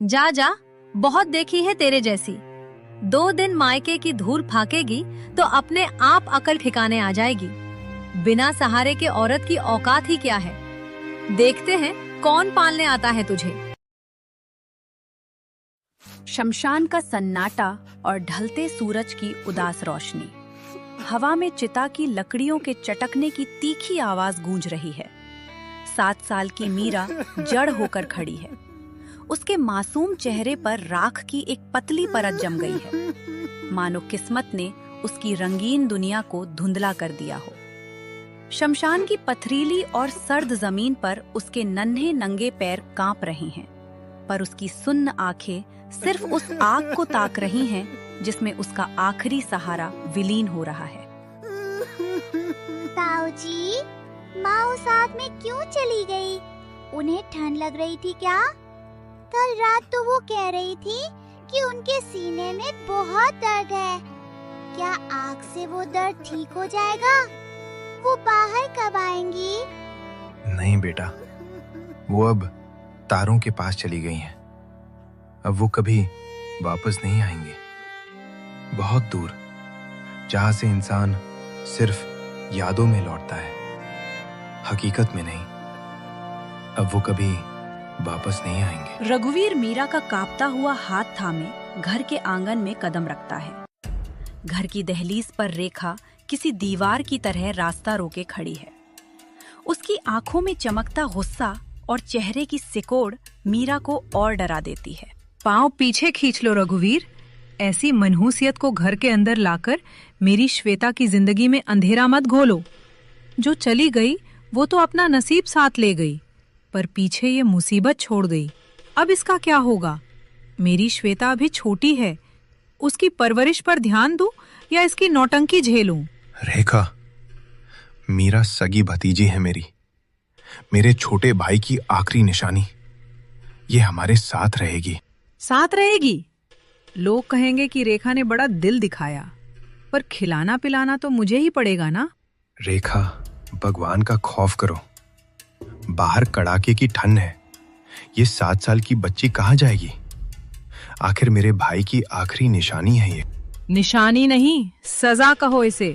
जा जा, बहुत देखी है तेरे जैसी। 2 दिन मायके की धूल फाकेगी तो अपने आप अकल ठिकाने आ जाएगी। बिना सहारे के औरत की औकात ही क्या है। देखते हैं कौन पालने आता है तुझे। शमशान का सन्नाटा और ढलते सूरज की उदास रोशनी। हवा में चिता की लकड़ियों के चटकने की तीखी आवाज गूंज रही है। 7 साल की मीरा जड़ होकर खड़ी है। उसके मासूम चेहरे पर राख की एक पतली परत जम गई है, मानो किस्मत ने उसकी रंगीन दुनिया को धुंधला कर दिया हो। शमशान की पथरीली और सर्द जमीन पर उसके नन्हे नंगे पैर कांप रहे हैं, पर उसकी सुन्न आंखें सिर्फ उस आग को ताक रही हैं जिसमें उसका आखिरी सहारा विलीन हो रहा है। ताऊजी, माँ उस आग में क्यों चली गई? उन्हें ठंड लग रही थी क्या? कल रात तो वो कह रही थी कि उनके सीने में बहुत दर्द है। क्या आग से वो दर्द ठीक हो जाएगा? वो बाहर कब आएंगी? नहीं बेटा, वो अब तारों के पास चली गई हैं। अब वो कभी वापस नहीं आएंगे। बहुत दूर, जहां से इंसान सिर्फ यादों में लौटता है, हकीकत में नहीं। अब वो कभी वापस नहीं आएंगे। रघुवीर मीरा का कांपता हुआ हाथ थामे घर के आंगन में कदम रखता है। घर की दहलीज पर रेखा किसी दीवार की तरह रास्ता रोके खड़ी है। उसकी आंखों में चमकता गुस्सा और चेहरे की सिकोड़ मीरा को और डरा देती है। पाँव पीछे खींच लो रघुवीर। ऐसी मनहूसियत को घर के अंदर लाकर मेरी श्वेता की जिंदगी में अंधेरा मत घोलो। जो चली गई वो तो अपना नसीब साथ ले गई, पर पीछे ये मुसीबत छोड़ गई। अब इसका क्या होगा? मेरी श्वेता अभी छोटी है, उसकी परवरिश पर ध्यान दूं या इसकी नौटंकी झेलूं? रेखा, मीरा सगी भतीजी है मेरी, मेरे छोटे भाई की आखिरी निशानी। ये हमारे साथ रहेगी। साथ रहेगी? लोग कहेंगे कि रेखा ने बड़ा दिल दिखाया, पर खिलाना पिलाना तो मुझे ही पड़ेगा ना। रेखा, भगवान का खौफ करो। बाहर कड़ाके की ठंड है। ये 7 साल की बच्ची कहाँ जाएगी? आखिर मेरे भाई की आखिरी निशानी है ये। निशानी नहीं, सजा कहो इसे।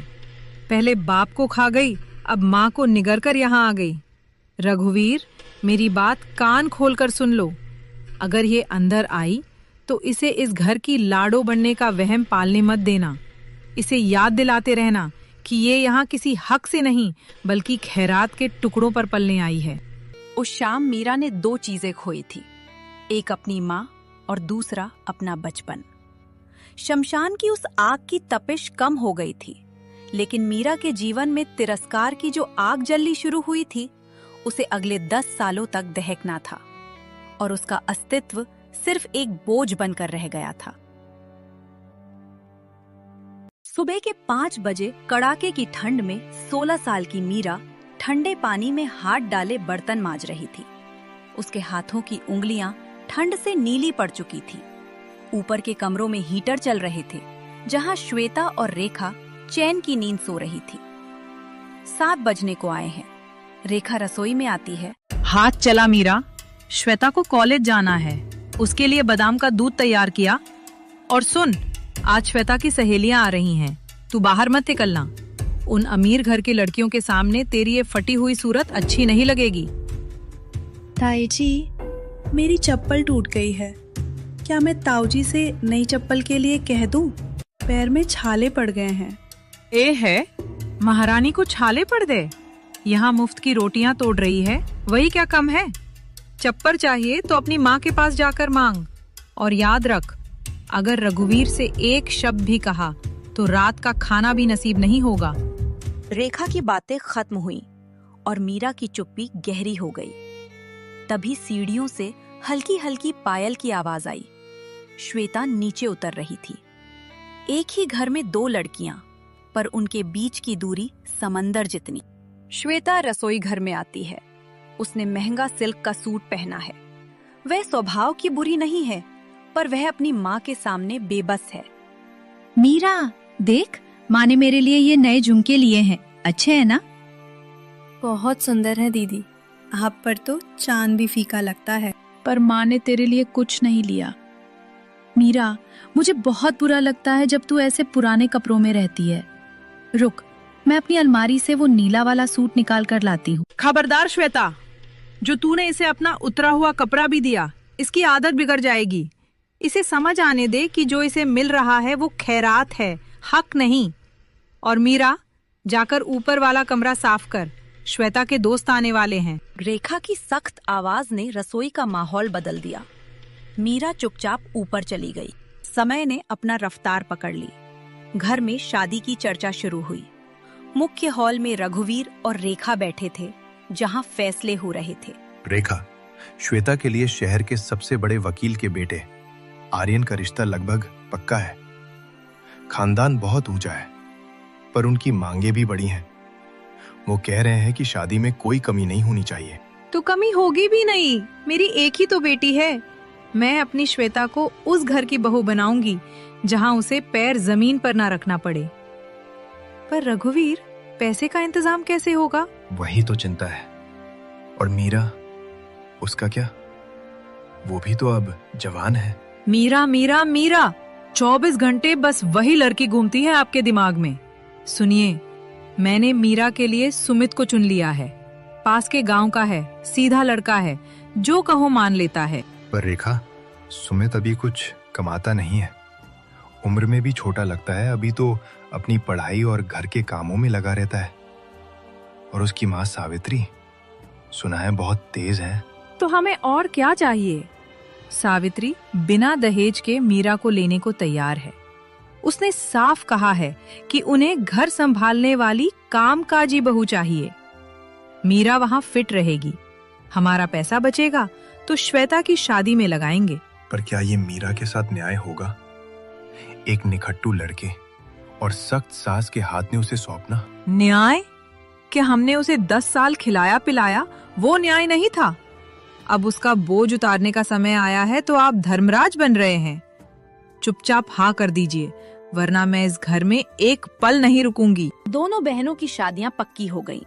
पहले बाप को खा गई, अब माँ को निगर कर यहाँ आ गई। रघुवीर, मेरी बात कान खोलकर सुन लो। अगर ये अंदर आई तो इसे इस घर की लाडो बनने का वहम पालने मत देना। इसे याद दिलाते रहना कि ये यहाँ किसी हक से नहीं बल्कि खैरात के टुकड़ों पर पलने आई है। उस शाम मीरा ने 2 चीजें खोई थी, एक अपनी माँ और दूसरा अपना बचपन। शमशान की उस आग की तपिश कम हो गई थी, लेकिन मीरा के जीवन में तिरस्कार की जो आग जलनी शुरू हुई थी, उसे अगले 10 सालों तक दहकना था और उसका अस्तित्व सिर्फ एक बोझ बनकर रह गया था। सुबह के 5 बजे कड़ाके की ठंड में 16 साल की मीरा ठंडे पानी में हाथ डाले बर्तन मांज रही थी। उसके हाथों की उंगलियां ठंड से नीली पड़ चुकी थी। ऊपर के कमरों में हीटर चल रहे थे, जहां श्वेता और रेखा चैन की नींद सो रही थी। 7 बजने को आए हैं। रेखा रसोई में आती है। हाथ चला मीरा, श्वेता को कॉलेज जाना है, उसके लिए बादाम का दूध तैयार किया। और सुन, आज श्वेता की सहेलियां आ रही हैं, तू बाहर मत निकलना। उन अमीर घर की लड़कियों के सामने तेरी ये फटी हुई सूरत अच्छी नहीं लगेगी। ताई जी, मेरी चप्पल टूट गई है, क्या मैं ताऊजी से नई चप्पल के लिए कह दूं? पैर में छाले पड़ गए हैं। ए है, महारानी को छाले पड़ दे? यहाँ मुफ्त की रोटियां तोड़ रही है, वही क्या कम है? चप्पल चाहिए तो अपनी माँ के पास जाकर मांग। और याद रख, अगर रघुवीर से एक शब्द भी कहा तो रात का खाना भी नसीब नहीं होगा। रेखा की बातें खत्म हुई और मीरा की चुप्पी गहरी हो गई। तभी सीढ़ियों से हल्की हल्की पायल की आवाज आई। श्वेता नीचे उतर रही थी। एक ही घर में 2 लड़कियां, पर उनके बीच की दूरी समंदर जितनी। श्वेता रसोई घर में आती है। उसने महंगा सिल्क का सूट पहना है। वह स्वभाव की बुरी नहीं है, पर वह अपनी माँ के सामने बेबस है। मीरा, देख, माँ ने मेरे लिए ये नए झुमके लिए हैं, अच्छे हैं ना? बहुत सुंदर है दीदी, आप पर तो चांद भी फीका लगता है। पर माँ ने तेरे लिए कुछ नहीं लिया। मीरा, मुझे बहुत बुरा लगता है जब तू ऐसे पुराने कपड़ों में रहती है। रुक, मैं अपनी अलमारी से वो नीला वाला सूट निकाल कर लाती हूँ। खबरदार श्वेता, जो तूने इसे अपना उतरा हुआ कपड़ा भी दिया, इसकी आदत बिगड़ जाएगी। इसे समझ आने दे कि जो इसे मिल रहा है वो खैरात है, हक नहीं। और मीरा, जाकर ऊपर वाला कमरा साफ कर, श्वेता के दोस्त आने वाले हैं। रेखा की सख्त आवाज ने रसोई का माहौल बदल दिया। मीरा चुपचाप ऊपर चली गई। समय ने अपना रफ्तार पकड़ ली। घर में शादी की चर्चा शुरू हुई। मुख्य हॉल में रघुवीर और रेखा बैठे थे, जहां फैसले हो रहे थे। रेखा, श्वेता के लिए शहर के सबसे बड़े वकील के बेटे आर्यन का रिश्ता लगभग पक्का है। खानदान बहुत ऊंचा है, पर उनकी मांगे भी बड़ी हैं। वो कह रहे हैं कि शादी में कोई कमी नहीं होनी चाहिए। तो कमी होगी भी नहीं, मेरी एक ही तो बेटी है। मैं अपनी श्वेता को उस घर की बहू बनाऊंगी जहां उसे पैर जमीन पर ना रखना पड़े। पर रघुवीर, पैसे का इंतजाम कैसे होगा? वही तो चिंता है। और मीरा, उसका क्या? वो भी तो अब जवान है। मीरा मीरा मीरा, 24 घंटे बस वही लड़की घूमती है आपके दिमाग में। सुनिए, मैंने मीरा के लिए सुमित को चुन लिया है। पास के गांव का है, सीधा लड़का है, जो कहो मान लेता है। पर रेखा, सुमित अभी कुछ कमाता नहीं है, उम्र में भी छोटा लगता है। अभी तो अपनी पढ़ाई और घर के कामों में लगा रहता है। और उसकी माँ सावित्री, सुना है बहुत तेज है। तो हमें और क्या चाहिए? सावित्री बिना दहेज के मीरा को लेने को तैयार है। उसने साफ कहा है कि उन्हें घर संभालने वाली कामकाजी बहू चाहिए। मीरा वहां फिट रहेगी, हमारा पैसा बचेगा तो श्वेता की शादी में लगाएंगे। पर क्या ये मीरा के साथ न्याय होगा? एक निखट्टू लड़के और सख्त सास के हाथ में उसे सौंपना। न्याय? क्या हमने उसे 10 साल खिलाया पिलाया, वो न्याय नहीं था? अब उसका बोझ उतारने का समय आया है तो आप धर्मराज बन रहे हैं। चुपचाप हाँ कर दीजिए, वरना मैं इस घर में एक पल नहीं रुकूंगी। दोनों बहनों की शादियां पक्की हो गईं।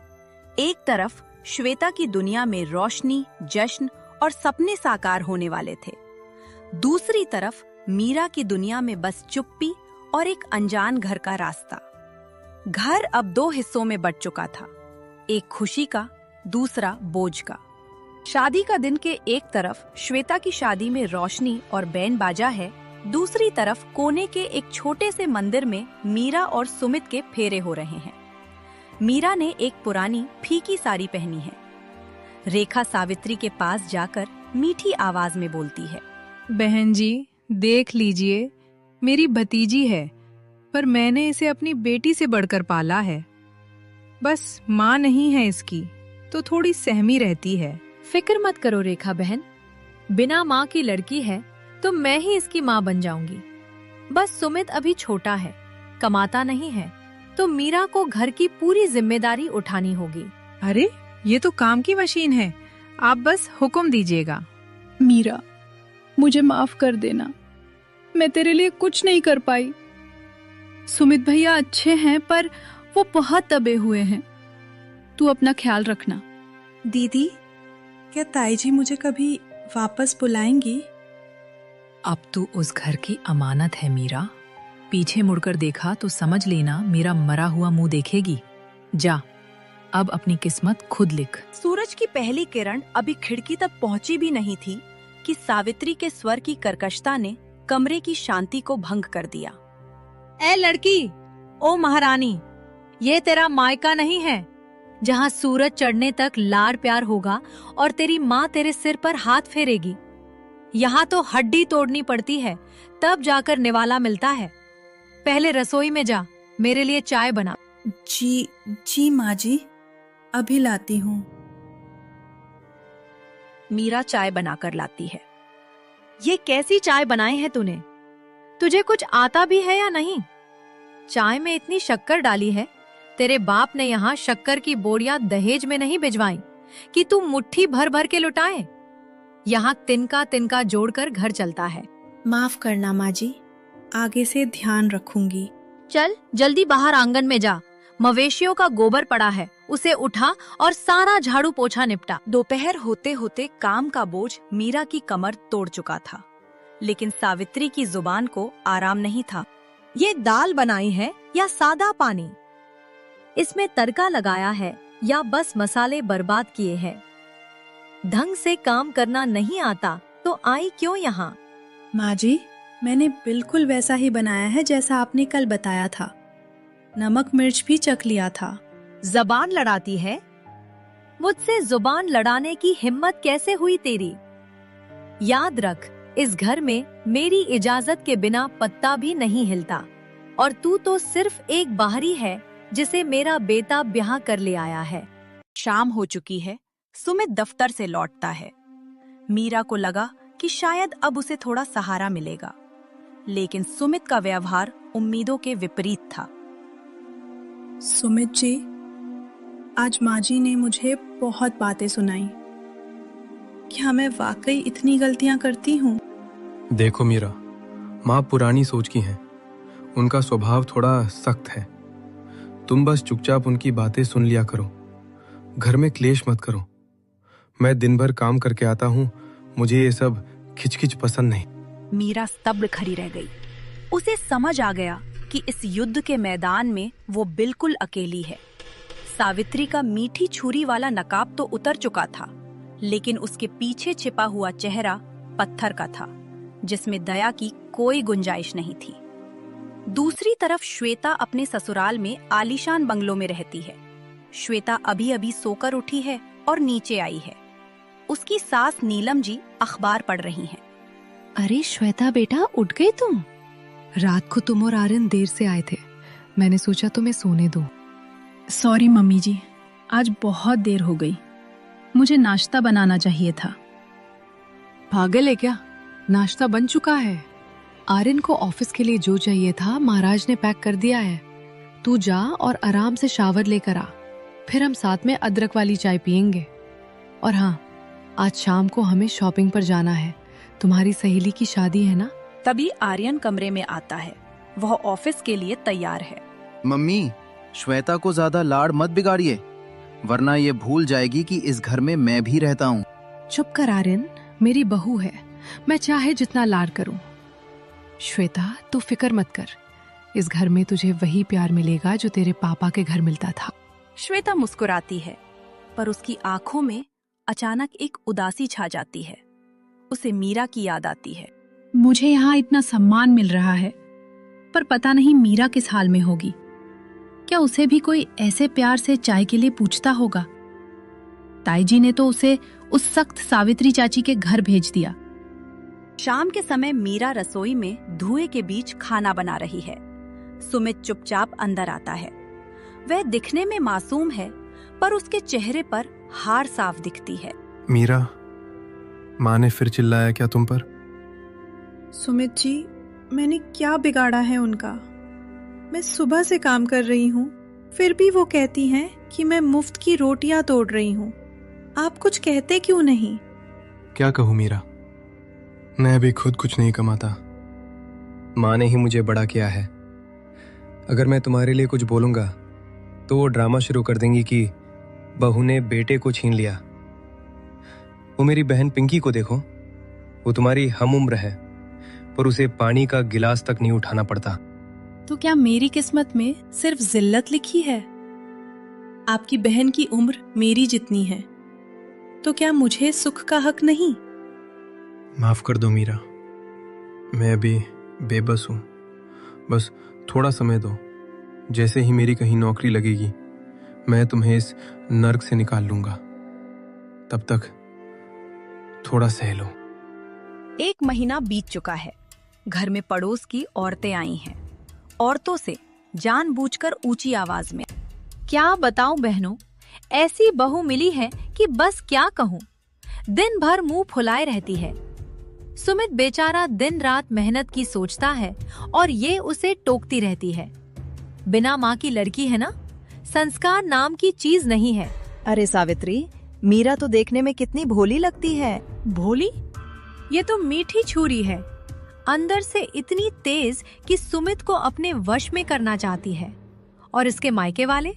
एक तरफ श्वेता की दुनिया में रोशनी, जश्न और सपने साकार होने वाले थे। दूसरी तरफ मीरा की दुनिया में बस चुप्पी और एक अनजान घर का रास्ता। घर अब 2 हिस्सों में बंट चुका था, एक खुशी का, दूसरा बोझ का। शादी का दिन के एक तरफ श्वेता की शादी में रोशनी और बैंड बाजा है, दूसरी तरफ कोने के एक छोटे से मंदिर में मीरा और सुमित के फेरे हो रहे हैं। मीरा ने एक पुरानी फीकी साड़ी पहनी है। रेखा सावित्री के पास जाकर मीठी आवाज में बोलती है, बहन जी, देख लीजिए, मेरी भतीजी है, पर मैंने इसे अपनी बेटी से बढ़कर पाला है। बस माँ नहीं है इसकी, तो थोड़ी सहमी रहती है। फिक्र मत करो रेखा बहन, बिना माँ की लड़की है तो मैं ही इसकी माँ बन जाऊंगी। बस सुमित अभी छोटा है, कमाता नहीं है, तो मीरा को घर की पूरी जिम्मेदारी उठानी होगी। अरे, ये तो काम की मशीन है, आप बस हुक्म दीजिएगा। मीरा, मुझे माफ कर देना, मैं तेरे लिए कुछ नहीं कर पाई। सुमित भैया अच्छे हैं, पर वो बहुत दबे हुए हैं। तू अपना ख्याल रखना। दीदी, क्या ताई जी मुझे कभी वापस बुलाएंगी? अब तू उस घर की अमानत है मीरा। पीछे मुड़कर देखा तो समझ लेना मेरा मरा हुआ मुंह देखेगी। जा, अब अपनी किस्मत खुद लिख। सूरज की पहली किरण अभी खिड़की तक पहुंची भी नहीं थी कि सावित्री के स्वर की कर्कशता ने कमरे की शांति को भंग कर दिया। ए लड़की, ओ महारानी, ये तेरा मायका नहीं है जहाँ सूरज चढ़ने तक लाड़ प्यार होगा और तेरी माँ तेरे सिर पर हाथ फेरेगी। यहाँ तो हड्डी तोड़नी पड़ती है, तब जाकर निवाला मिलता है। पहले रसोई में जा, मेरे लिए चाय बना। जी माँ जी, अभी लाती हूँ। मीरा चाय बनाकर लाती है। ये कैसी चाय बनाई है तूने? तुझे कुछ आता भी है या नहीं? चाय में इतनी शक्कर डाली है। तेरे बाप ने यहाँ शक्कर की बोरियां दहेज में नहीं भिजवाई कि तू मुट्ठी भर भर के लुटाए। यहाँ तिनका तिनका जोड़कर घर चलता है। माफ करना माँ जी, आगे से ध्यान रखूंगी। चल जल्दी बाहर आंगन में जा, मवेशियों का गोबर पड़ा है, उसे उठा और सारा झाड़ू पोछा निपटा। दोपहर होते होते काम का बोझ मीरा की कमर तोड़ चुका था, लेकिन सावित्री की जुबान को आराम नहीं था। ये दाल बनाई है या सादा पानी? इसमें तड़का लगाया है या बस मसाले बर्बाद किए हैं? ढंग से काम करना नहीं आता तो आई क्यों यहाँ? माँ जी, मैंने बिल्कुल वैसा ही बनाया है जैसा आपने कल बताया था। नमक मिर्च भी चख लिया था। जबान लड़ाती है? मुझसे जुबान लड़ाने की हिम्मत कैसे हुई तेरी? याद रख, इस घर में मेरी इजाजत के बिना पत्ता भी नहीं हिलता, और तू तो सिर्फ एक बाहरी है जिसे मेरा बेटा ब्याह कर ले आया है। शाम हो चुकी है। सुमित दफ्तर से लौटता है। मीरा को लगा कि शायद अब उसे थोड़ा सहारा मिलेगा, लेकिन सुमित का व्यवहार उम्मीदों के विपरीत था। सुमित जी, आज माँ जी ने मुझे बहुत बातें सुनाई। क्या मैं वाकई इतनी गलतियां करती हूँ? देखो मीरा, माँ पुरानी सोच की हैं। उनका स्वभाव थोड़ा सख्त है। तुम बस चुपचाप उनकी बातें सुन लिया करो। घर में क्लेश मत करो। मैं दिन भर काम करके आता हूँ, मुझे ये सब खिचखिच पसंद नहीं। मीरा स्तब्ध खड़ी रह गई। उसे समझ आ गया कि इस युद्ध के मैदान में वो बिल्कुल अकेली है। सावित्री का मीठी छुरी वाला नकाब तो उतर चुका था, लेकिन उसके पीछे छिपा हुआ चेहरा पत्थर का था, जिसमें दया की कोई गुंजाइश नहीं थी। दूसरी तरफ श्वेता अपने ससुराल में आलीशान बंगलों में रहती है। श्वेता अभी अभी सोकर उठी है और नीचे आई है। उसकी सास नीलम जी अखबार पढ़ रही हैं। अरे श्वेता बेटा, उठ गई तुम? रात को तुम और आर्यन देर से आए थे, मैंने सोचा तुम्हें सोने दो। सॉरी मम्मी जी, आज बहुत देर हो गई। मुझे नाश्ता बनाना चाहिए था। पागल है क्या? नाश्ता बन चुका है। आर्यन को ऑफिस के लिए जो चाहिए था महाराज ने पैक कर दिया है। तू जा और आराम से शावर लेकर आ, फिर हम साथ में अदरक वाली चाय पियेंगे। और हाँ, आज शाम को हमें शॉपिंग पर जाना है। तुम्हारी सहेली की शादी है ना? तभी आर्यन कमरे में आता है। वह ऑफिस के लिए तैयार है। मम्मी, श्वेता को ज्यादा लाड़ मत बिगाड़िए, वरना ये भूल जाएगी कि इस घर में मैं भी रहता हूँ। चुप कर आर्यन, मेरी बहू है, मैं चाहे जितना लाड़ करूं। श्वेता, तू फिक्र मत कर, इस घर में तुझे वही प्यार मिलेगा जो तेरे पापा के घर मिलता था। श्वेता मुस्कुराती है, पर उसकी आंखों में अचानक एक उदासी छा जाती है। उसे मीरा की याद आती है। मुझे यहाँ इतना सम्मान मिल रहा है, पर पता नहीं मीरा किस हाल में होगी। क्या उसे भी कोई ऐसे प्यार से चाय के लिए पूछता होगा? ताई जी ने तो उसे उस सख्त सावित्री चाची के घर भेज दिया। शाम के समय मीरा रसोई में धुएं के बीच खाना बना रही है। सुमित चुपचाप अंदर आता है। वह दिखने में मासूम है, पर उसके चेहरे पर हार साफ दिखती है। मीरा, माँ ने फिर चिल्लाया क्या तुम पर? सुमित जी, मैंने क्या बिगाड़ा है उनका? मैं सुबह से काम कर रही हूँ, फिर भी वो कहती हैं कि मैं मुफ्त की रोटियां तोड़ रही हूँ। आप कुछ कहते क्यों नहीं? क्या कहूँ मीरा, मैं अभी खुद कुछ नहीं कमाता। माँ ने ही मुझे बड़ा किया है। अगर मैं तुम्हारे लिए कुछ बोलूंगा तो वो ड्रामा शुरू कर देंगी कि बहू ने बेटे को छीन लिया। वो मेरी बहन पिंकी को देखो, वो तुम्हारी हम उम्र है, पर उसे पानी का गिलास तक नहीं उठाना पड़ता। तो क्या मेरी किस्मत में सिर्फ जिल्लत लिखी है? आपकी बहन की उम्र मेरी जितनी है, तो क्या मुझे सुख का हक नहीं? माफ कर दो मीरा, मैं अभी बेबस हूँ। बस थोड़ा समय दो, जैसे ही मेरी कहीं नौकरी लगेगी मैं तुम्हें इस नर्क से निकाल लूंगा। तब तक थोड़ा सह लो। 1 महीना बीत चुका है। घर में पड़ोस की औरतें आई हैं। औरतों से जानबूझकर ऊंची आवाज में, क्या बताऊं बहनों, ऐसी बहू मिली है कि बस क्या कहूं। दिन भर मुंह फुलाए रहती है। सुमित बेचारा दिन रात मेहनत की सोचता है और ये उसे टोकती रहती है। बिना माँ की लड़की है ना, संस्कार नाम की चीज नहीं है। अरे सावित्री, मीरा तो देखने में कितनी भोली लगती है। भोली? ये तो मीठी छुरी है, अंदर से इतनी तेज कि सुमित को अपने वश में करना चाहती है। और इसके मायके वाले,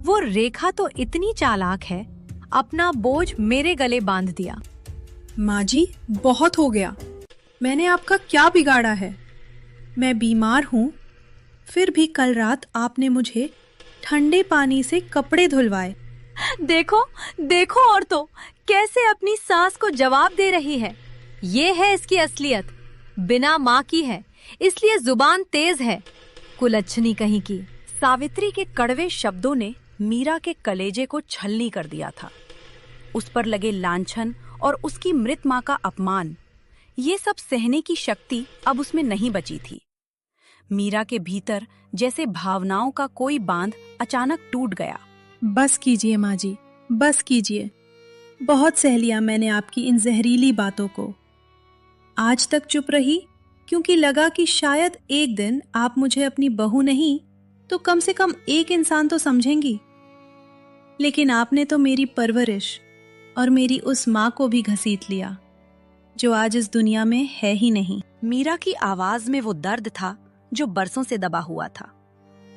वो रेखा तो इतनी चालाक है, अपना बोझ मेरे गले बांध दिया। माँ जी, बहुत हो गया। मैंने आपका क्या बिगाड़ा है? मैं बीमार हूँ, फिर भी कल रात आपने मुझे ठंडे पानी से कपड़े धुलवाए। देखो देखो औरतों, कैसे अपनी सास को जवाब दे रही है। ये है इसकी असलियत। बिना माँ की है, इसलिए जुबान तेज है। कुलच्छनी कहीं की। सावित्री के कड़वे शब्दों ने मीरा के कलेजे को छलनी कर दिया था। उस पर लगे लांछन और उसकी मृत माँ का अपमान, ये सब सहने की शक्ति अब उसमें नहीं बची थी। मीरा के भीतर जैसे भावनाओं का कोई बांध अचानक टूट गया। बस कीजिए माँ जी, बस कीजिए। बहुत सह लिया मैंने आपकी इन जहरीली बातों को। आज तक चुप रही क्योंकि लगा कि शायद एक दिन आप मुझे अपनी बहू नहीं तो कम से कम एक इंसान तो समझेंगी। लेकिन आपने तो मेरी परवरिश और मेरी उस माँ को भी घसीट लिया जो आज इस दुनिया में है ही नहीं। मीरा की आवाज में वो दर्द था जो बरसों से दबा हुआ था।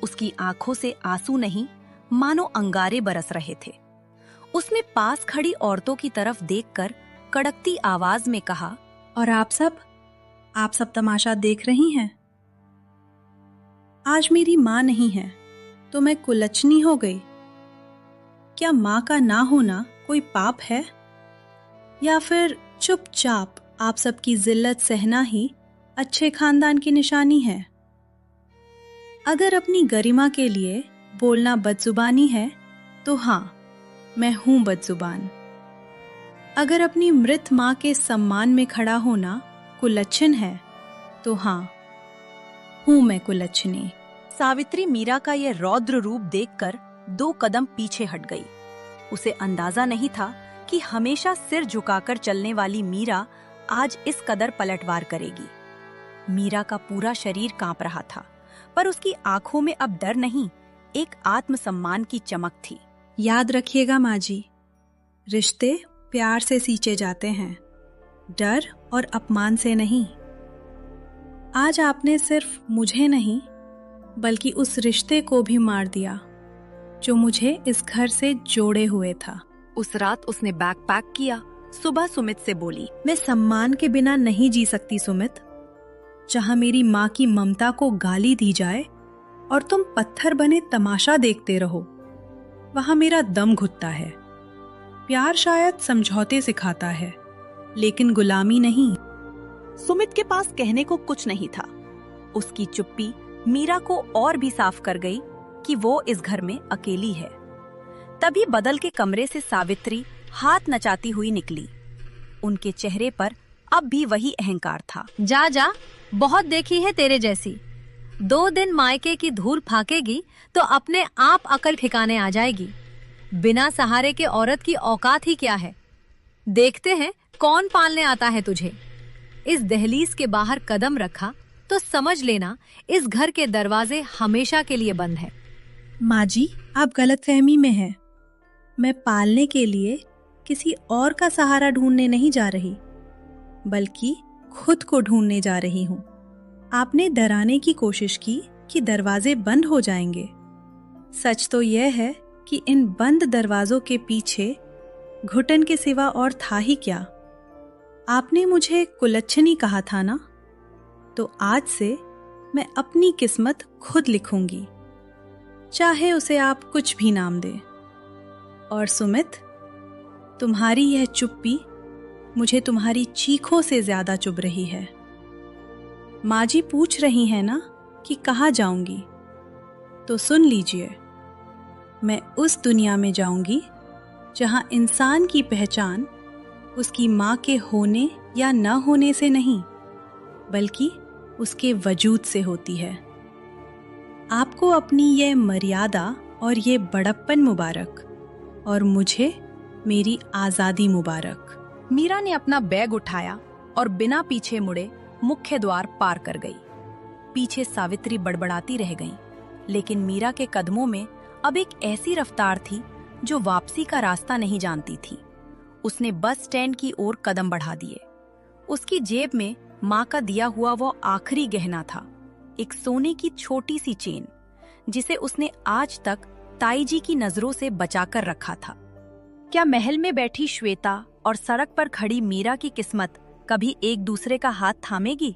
उसकी आंखों से आंसू नहीं, मानो अंगारे बरस रहे थे। उसने पास खड़ी औरतों की तरफ देखकर कड़कती आवाज में कहा, और आप सब तमाशा देख रही हैं? आज मेरी माँ नहीं है तो मैं कुलच्छनी हो गई। क्या माँ का ना होना कोई पाप है? या फिर चुपचाप आप सबकी जिल्लत सहना ही अच्छे खानदान की निशानी है? अगर अपनी गरिमा के लिए बोलना बदजुबानी है तो हाँ, मैं हूं बदजुबान। अगर अपनी मृत माँ के सम्मान में खड़ा होना कुलच्छन है तो हाँ, हूं मैं कुलच्छनी। सावित्री मीरा का यह रौद्र रूप देखकर 2 कदम पीछे हट गई। उसे अंदाजा नहीं था कि हमेशा सिर झुकाकर चलने वाली मीरा आज इस कदर पलटवार करेगी। मीरा का पूरा शरीर कांप रहा था, पर उसकी आंखों में अब डर नहीं, एक आत्मसम्मान की चमक थी। याद रखिएगा माँ जी, रिश्ते प्यार से सींचे जाते हैं, डर और अपमान से नहीं। आज आपने सिर्फ मुझे नहीं बल्कि उस रिश्ते को भी मार दिया जो मुझे इस घर से जोड़े हुए था। उस रात उसने बैग पैक किया। सुबह सुमित से बोली, मैं सम्मान के बिना नहीं जी सकती सुमित। जहां मेरी माँ की ममता को गाली दी जाए और तुम पत्थर बने तमाशा देखते रहो, वहां मेरा दम घुटता है। प्यार शायद समझौते सिखाता है, लेकिन गुलामी नहीं। सुमित के पास कहने को कुछ नहीं था। उसकी चुप्पी मीरा को और भी साफ कर गई कि वो इस घर में अकेली है। तभी बदल के कमरे से सावित्री हाथ नचाती हुई निकली। उनके चेहरे पर अब भी वही अहंकार था। जा जा, बहुत देखी है तेरे जैसी। 2 दिन मायके की धूल फाकेगी तो अपने आप अकल ठिकाने आ जाएगी। बिना सहारे के औरत की औकात ही क्या है। देखते हैं कौन पालने आता है तुझे। इस दहलीज के बाहर कदम रखा तो समझ लेना इस घर के दरवाजे हमेशा के लिए बंद हैं। माँ जी, आप गलतफहमी में हैं। मैं पालने के लिए किसी और का सहारा ढूंढने नहीं जा रही, बल्कि खुद को ढूंढने जा रही हूँ। आपने डराने की कोशिश की कि दरवाजे बंद हो जाएंगे। सच तो यह है कि इन बंद दरवाजों के पीछे घुटन के सिवा और था ही क्या। आपने मुझे कुलच्छनी कहा था ना, तो आज से मैं अपनी किस्मत खुद लिखूंगी, चाहे उसे आप कुछ भी नाम दें। और सुमित, तुम्हारी यह चुप्पी मुझे तुम्हारी चीखों से ज्यादा चुभ रही है। माँ जी पूछ रही है ना कि कहाँ जाऊंगी, तो सुन लीजिए, मैं उस दुनिया में जाऊंगी जहाँ इंसान की पहचान उसकी माँ के होने या न होने से नहीं, बल्कि उसके वजूद से होती है। आपको अपनी ये मर्यादा और ये बड़प्पन मुबारक, और मुझे मेरी आजादी मुबारक। मीरा ने अपना बैग उठाया और बिना पीछे मुड़े मुख्य द्वार पार कर गई। पीछे सावित्री बड़बड़ाती रह गई, लेकिन मीरा के कदमों में अब एक ऐसी रफ्तार थी जो वापसी का रास्ता नहीं जानती थी। उसने बस स्टैंड की ओर कदम बढ़ा दिए। उसकी जेब में माँ का दिया हुआ वो आखिरी गहना था, एक सोने की छोटी सी चेन, जिसे उसने आज तक ताई जी की नजरों से बचाकर रखा था। क्या महल में बैठी श्वेता और सड़क पर खड़ी मीरा की किस्मत कभी एक दूसरे का हाथ थामेगी?